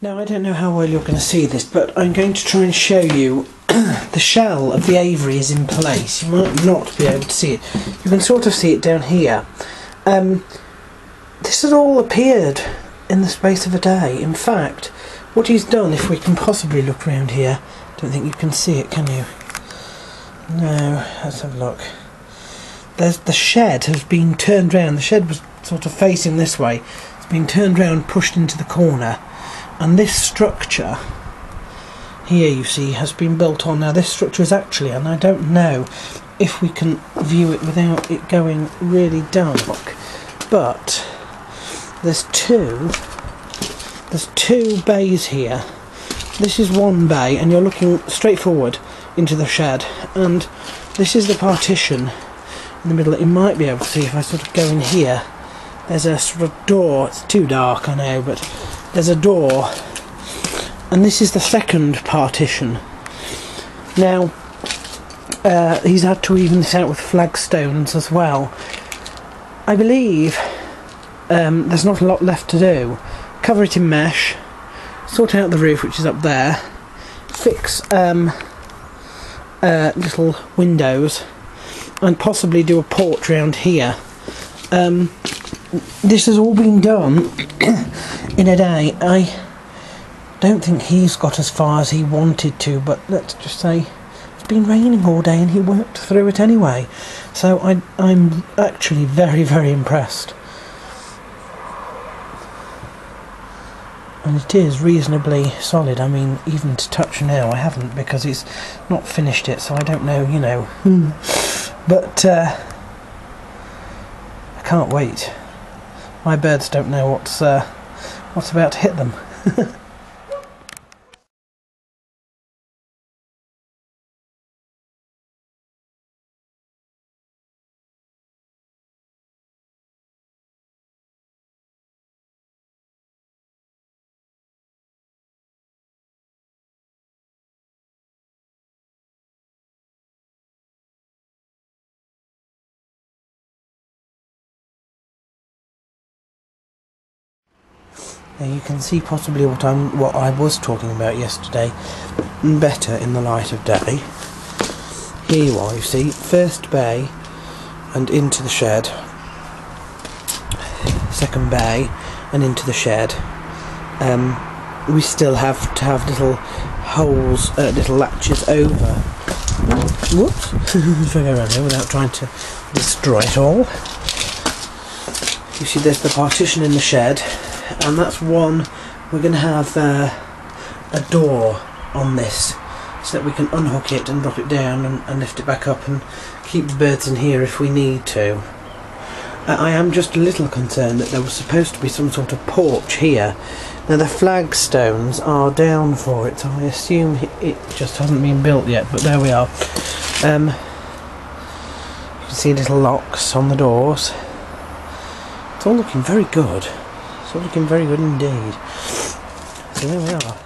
Now, I don't know how well you're going to see this, but I'm going to try and show you the shell of the aviary is in place. You might not be able to see it. You can sort of see it down here. This has all appeared in the space of a day. In fact, what he's done, if we can possibly look around here, I don't think you can see it, can you? No, let's have a look. The shed has been turned round. The shed was sort of facing this way. It's been turned round, pushed into the corner. And this structure here, you see, has been built on. Now this structure is actually, and I don't know if we can view it without it going really dark, but there's two bays here. This is one bay, and you're looking straight forward into the shed, and this is the partition in the middle that you might be able to see if I sort of go in here. There's a sort of door. It's too dark, I know, but there's a door, and this is the second partition. Now he's had to even this out with flagstones as well. I believe there's not a lot left to do. Cover it in mesh, sort out the roof, which is up there, fix little windows, and possibly do a porch round here. This has all been done in a day. I don't think he's got as far as he wanted to, but let's just say it's been raining all day and he worked through it anyway. So I'm actually very, very impressed. And it is reasonably solid. I mean, even to touch now, I haven't, because he's not finished it, so I don't know, you know. But I can't wait. My birds don't know what's about to hit them. Now you can see possibly what I was talking about yesterday better in the light of day. Here you are, you see, first bay and into the shed, second bay and into the shed. We still have to have little holes, little latches over. Whoops! If I go around here without trying to destroy it all. You see, there's the partition in the shed. And that's one. We're going to have a door on this so that we can unhook it and drop it down and lift it back up and keep the birds in here if we need to. I am just a little concerned that there was supposed to be some sort of porch here. Now the flagstones are down for it, so I assume it just hasn't been built yet, but there we are. You can see little locks on the doors. It's all looking very good. It's all looking very good indeed. So there we are.